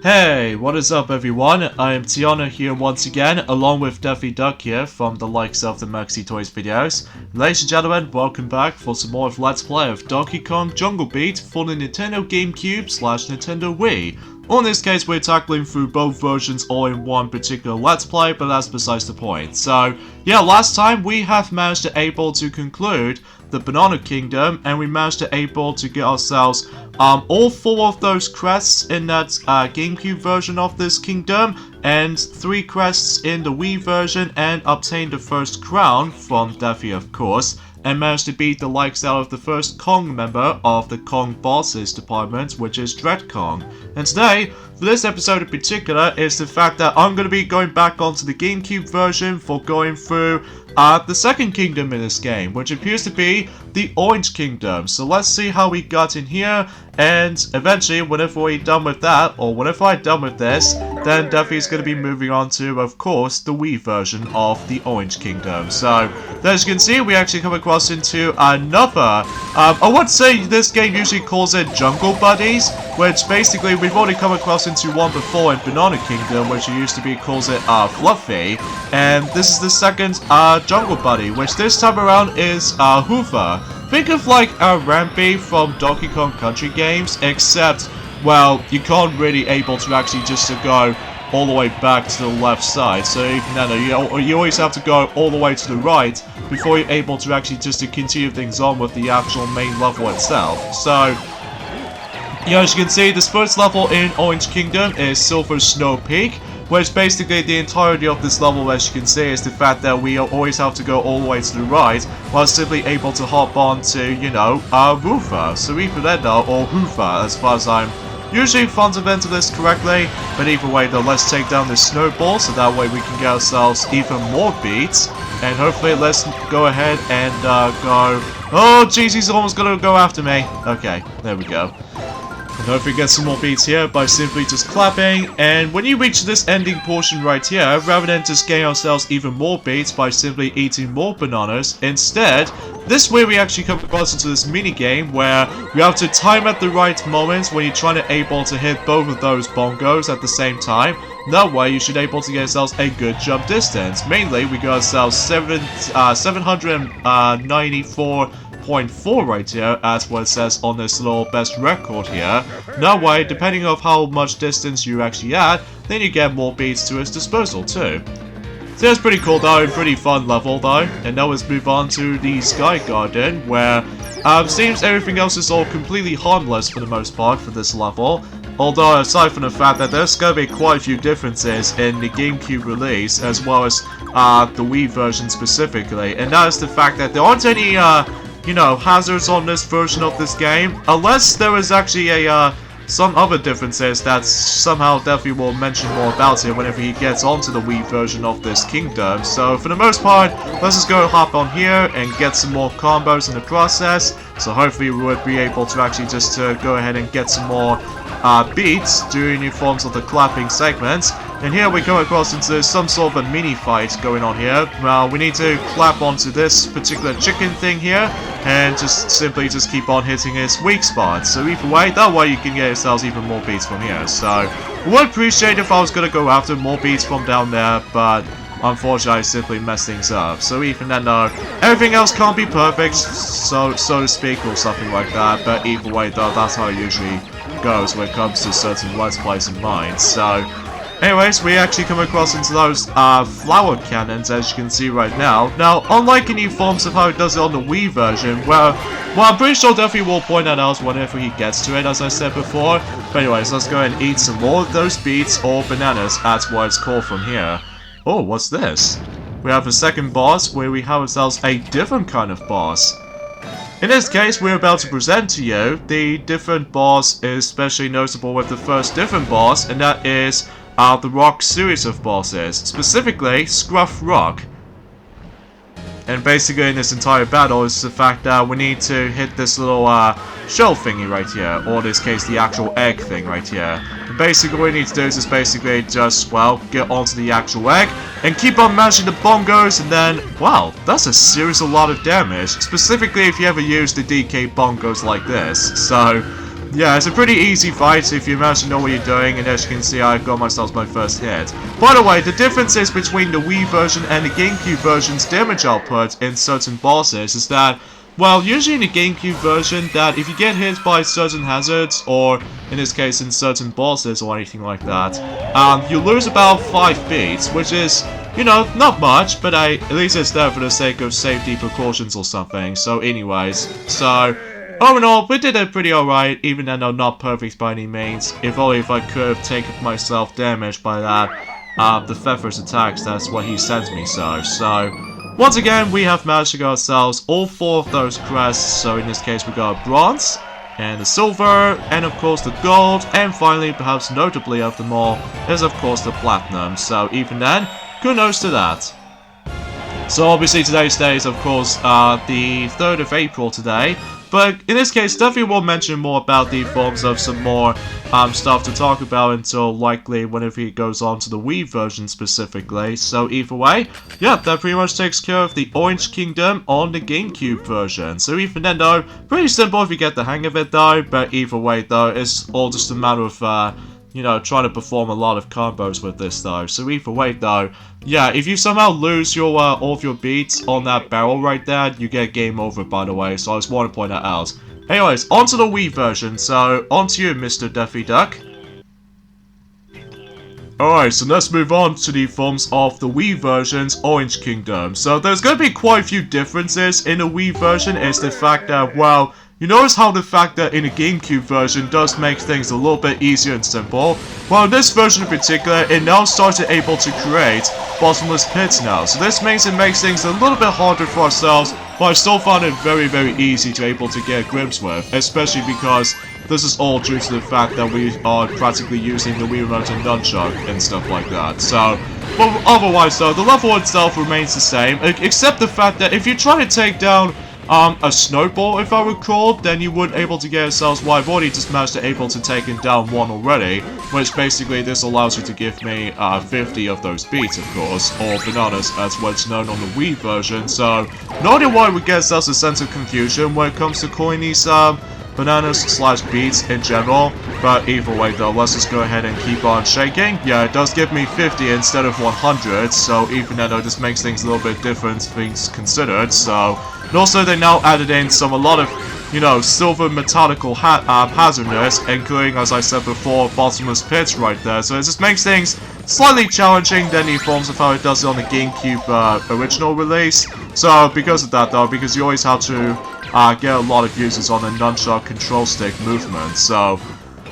Hey, what is up everyone? I am Tiana here once again, along with Daffy Duck here from the likes of the Maxi Toys videos. Ladies and gentlemen, welcome back for some more of Let's Play of Donkey Kong Jungle Beat for the Nintendo GameCube / Nintendo Wii. Or in this case, we're tackling through both versions all in one particular Let's Play, but that's besides the point. So, yeah, last time we have managed to conclude the Banana Kingdom, and we managed to get ourselves all 4 of those crests in that GameCube version of this kingdom, and 3 crests in the Wii version, and obtained the first crown from Daffy, of course, and managed to beat the likes out of the first Kong member of the Kong Bosses department, which is Dread Kong. And today, for this episode in particular, is the fact that I'm going to be going back onto the GameCube version for going through the second kingdom in this game, which appears to be the Orange Kingdom. So let's see how we got in here, and eventually, whenever we're done with that, or whenever I'm done with this, then Daffy's going to be moving on to, of course, the Wii version of the Orange Kingdom. So, as you can see, we actually come across into another, I would say this game usually calls it Jungle Buddies, which basically we've already come across into one before in Banana Kingdom, which used to be calls it Fluffy, and this is the second Jungle Buddy, which this time around is Hoover. Think of like a Rampy from Donkey Kong Country games, except, well, you can't really able to actually just to go all the way back to the left side, so you always have to go all the way to the right before you're able to actually just to continue things on with the actual main level itself. So, as you can see, this first level in Orange Kingdom is Silver Snow Peak, which basically the entirety of this level, as you can see, is the fact that we always have to go all the way to the right, while simply able to hop on to, Hoover. So either that or Hoover, as far as I'm usually fundamental this correctly, but either way though, let's take down this snowball, so that way we can get ourselves even more beats, and hopefully let's go ahead and go... Oh jeez, he's almost gonna go after me. Okay, there we go. And hopefully get some more beats here by simply just clapping, and when you reach this ending portion right here, rather than just getting ourselves even more beats by simply eating more bananas, instead, this way we actually come across into this mini game where you have to time at the right moment when you're trying to able to hit both of those bongos at the same time. That way you should able to get yourselves a good jump distance. Mainly we got ourselves 794.4 right here, as what it says on this little best record here. That way, depending on how much distance you actually add, then you get more beats to its disposal too. So that's pretty cool though, pretty fun level though. And now let's move on to the Sky Garden, where seems everything else is all completely harmless for the most part for this level. Although, aside from the fact that there's going to be quite a few differences in the GameCube release, as well as the Wii version specifically, and that is the fact that there aren't any hazards on this version of this game, unless there is actually a some other differences that somehow Daffy will mention more about it whenever he gets onto the Wii version of this kingdom. So for the most part, let's just go hop on here and get some more combos in the process. So hopefully we would be able to actually just go ahead and get some more beats during the forms of the clapping segments. And here we come across into some sort of a mini fight going on here. Well, we need to clap onto this particular chicken thing here, and just simply just keep on hitting its weak spots. So either way, that way you can get yourselves even more beats from here. So I would appreciate if I was going to go after more beats from down there, but unfortunately I simply messed things up. So even then though, everything else can't be perfect, so to speak, or something like that. But either way though, that's how it usually goes when it comes to certain Let's Plays in mind. So anyways, we actually come across into those flower cannons, as you can see right now. Now, unlike any forms of how it does it on the Wii version, well, I'm pretty sure Duffy will point that out whenever he gets to it, as I said before. But anyways, let's go ahead and eat some more of those beets or bananas, that's what it's called from here. Oh, what's this? We have a second boss where we have ourselves a different kind of boss. In this case, we're about to present to you the different boss is especially noticeable with the first different boss, and that is the Rock series of bosses, specifically Scruff Rock. And basically in this entire battle is the fact that we need to hit this little shell thingy right here, or in this case the actual egg thing right here. And basically what we need to do is just basically just, well, get onto the actual egg and keep on mashing the bongos, and then, wow, that's a lot of damage, specifically if you ever use the DK bongos like this. So yeah, it's a pretty easy fight if you manage to know what you're doing, and as you can see, I got myself my first hit. By the way, the differences between the Wii version and the GameCube version's damage output in certain bosses is that, well, usually in the GameCube version, that if you get hit by certain hazards, or in this case in certain bosses or anything like that, you lose about 5 beats, which is, you know, not much, but at least it's there for the sake of safety precautions or something. So anyways, so all in all, we did it pretty alright, even though not perfect by any means. If only if I could have taken myself damage by that, the Pfeffer's attacks, that's what he sends me, so once again, we have managed to get ourselves all 4 of those crests. So in this case, we got a bronze, and the silver, and of course the gold, and finally, perhaps notably of them all, is of course the platinum. So even then, kudos to that. So obviously today's day is of course the 3rd of April today. But in this case, definitely will mention more about the forms of some more stuff to talk about until likely whenever he goes on to the Wii version specifically. So either way, yeah, that pretty much takes care of the Orange Kingdom on the GameCube version. So even then though, pretty simple if you get the hang of it though, but either way though, it's all just a matter of you know, trying to perform a lot of combos with this though. So either way though, yeah, if you somehow lose your all of your beats on that barrel right there, you get game over by the way, so I just want to point that out. Anyways, onto the Wii version, so onto you, Mr. Daffy Duck. Alright, so let's move on to the forms of the Wii version's Orange Kingdom. So there's going to be quite a few differences in the Wii version. It's the fact that, well, you notice how the fact that in the GameCube version does make things a little bit easier and simple. Well, in this version in particular, it now started able to create bottomless pits now. So this means it makes things a little bit harder for ourselves, but I still found it very, very easy to able to get grips with, especially because this is all due to the fact that we are practically using the Wii Remote and Nunchuck and stuff like that. So, but otherwise though, the level itself remains the same, except the fact that if you try to take down a snowball, if I recall, then you would able to get yourselves, well, I've already just managed to able to take down one already, which basically this allows you to give me 50 of those beats, of course, or bananas as what's known on the Wii version. So not only why we get ourselves a sense of confusion when it comes to calling these bananas slash beats in general, but either way though, let's just go ahead and keep on shaking. Yeah, it does give me 50 instead of 100, so even though this makes things a little bit different, things considered. So, and also they now added in a lot of, you know, silver metallical hazardness, including, as I said before, bottomless pits right there. So it just makes things slightly challenging than the forms of how it does it on the GameCube original release. So because of that though, because you always have to get a lot of uses on the nunchuck control stick movement. So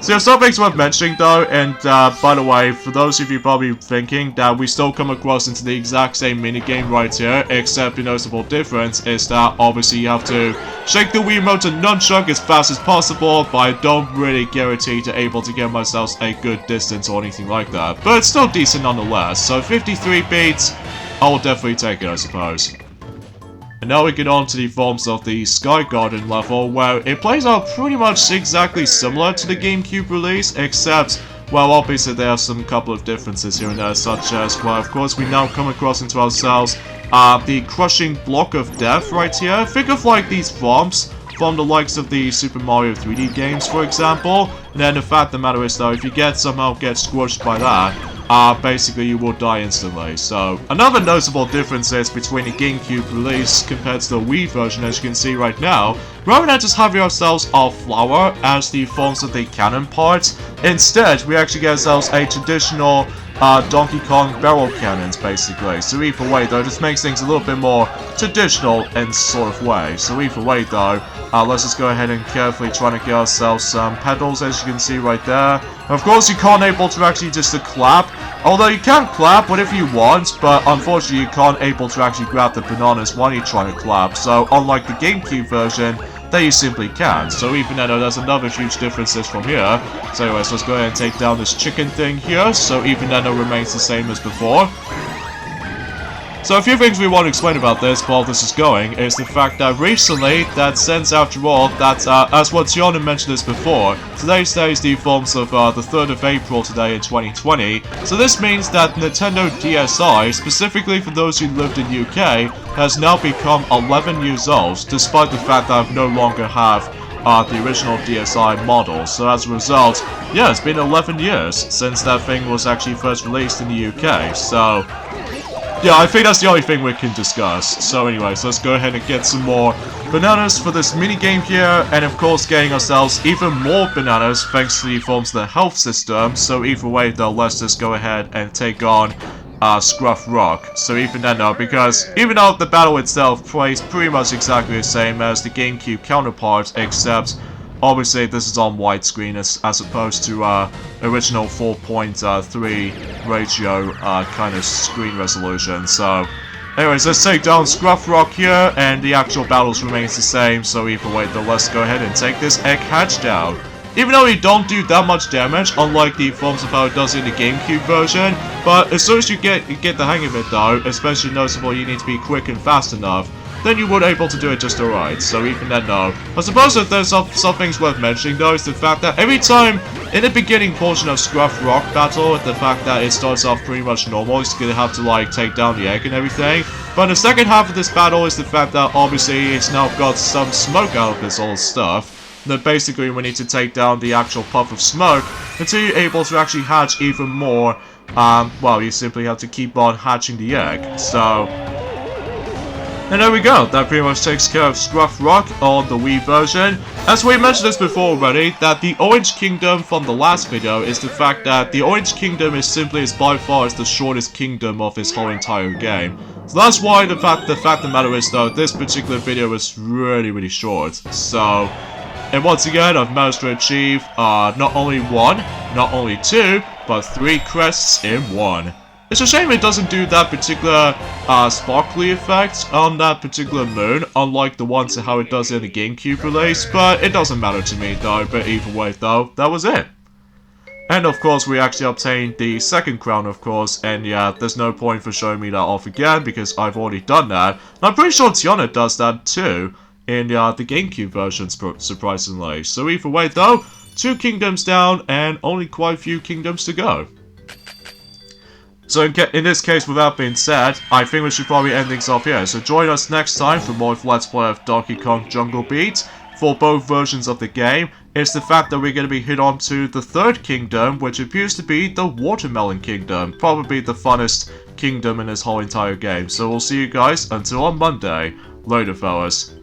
something's worth mentioning though, and by the way, for those of you probably thinking that we still come across into the exact same minigame right here, except the noticeable difference is that obviously you have to shake the Wii Remote and nunchuck as fast as possible, but I don't really guarantee to able to get myself a good distance or anything like that. But it's still decent nonetheless, so 53 beats, I will definitely take it, I suppose. And now we get on to the forms of the Sky Garden level, where it plays out pretty much exactly similar to the GameCube release, except, well, obviously there are some couple of differences here and there, such as, well, of course, we now come across into ourselves the Crushing Block of Death right here. Think of like these bombs from the likes of the Super Mario 3D games, for example. And then the fact of the matter is, though, if you somehow get squished by that, basically you will die instantly. So another noticeable difference is between the GameCube release compared to the Wii version, as you can see right now. Rather than just having ourselves our flower as the forms of the cannon parts, instead we actually get ourselves a traditional Donkey Kong barrel cannons, basically. So either way though, this makes things a little bit more traditional in sort of way. So either way though, let's just go ahead and carefully try to get ourselves some pedals, as you can see right there. Of course you can't able to actually just clap, although you can clap whatever you want, but unfortunately you can't able to actually grab the bananas while you're trying to clap. So unlike the GameCube version, that you simply can. So even though there's another huge differences from here. So anyways, let's go ahead and take down this chicken thing here. So even though it remains the same as before. So a few things we want to explain about this while this is going is the fact that recently, that since after all, that as what Tiana mentioned this before, today's day is the forms of the 3rd of April today in 2020. So this means that Nintendo DSi, specifically for those who lived in UK, has now become 11 years old, despite the fact that I no longer have the original DSi model. So as a result, yeah, it's been 11 years since that thing was actually first released in the UK. So yeah, I think that's the only thing we can discuss. So anyways, let's go ahead and get some more bananas for this mini game here, and of course getting ourselves even more bananas thanks to the forms of the health system. So either way though, let's just go ahead and take on Scruff Rock. So even then though, because even though the battle itself plays pretty much exactly the same as the GameCube counterpart, except obviously this is on widescreen as opposed to original 4.3 ratio kind of screen resolution. So anyways, let's take down Scruff Rock here, and the actual battles remains the same. So either way though, let's go ahead and take this egg hatch down. Even though you don't do that much damage, unlike the forms of how it does in the GameCube version, but as soon as you get the hang of it though, especially noticeable you need to be quick and fast enough, then you would able to do it just alright. So even then though, I suppose that there's some things worth mentioning though, is the fact that every time in the beginning portion of Scruff Rock battle, the fact that it starts off pretty much normal, it's gonna have to like take down the egg and everything. But in the second half of this battle is the fact that obviously it's now got some smoke out of this old stuff. That basically we need to take down the actual puff of smoke until you're able to actually hatch even more. Well, you simply have to keep on hatching the egg. So, and there we go. That pretty much takes care of Scruff Rock on the Wii version. As we mentioned this before already, that the Orange Kingdom from the last video is the fact that the Orange Kingdom is simply by far the shortest kingdom of this whole entire game. So that's why the fact of the matter is though, this particular video is really short. So, and once again, I've managed to achieve not only one, not only two, but 3 crests in one. It's a shame it doesn't do that particular sparkly effect on that particular moon, unlike the ones how it does in the GameCube release, but it doesn't matter to me though. But either way though, that was it. And of course we actually obtained the second crown of course, and yeah, there's no point for showing me that off again because I've already done that. And I'm pretty sure Tiana does that too in the GameCube version, surprisingly. So either way though, 2 kingdoms down and only quite a few kingdoms to go. So in this case, with that being said, I think we should probably end things off here. So join us next time for more Let's Play of Donkey Kong Jungle Beat for both versions of the game. It's the fact that we're going to be hit on to the 3rd kingdom, which appears to be the Watermelon Kingdom. Probably the funnest kingdom in this whole entire game. So we'll see you guys until on Monday. Later, fellas.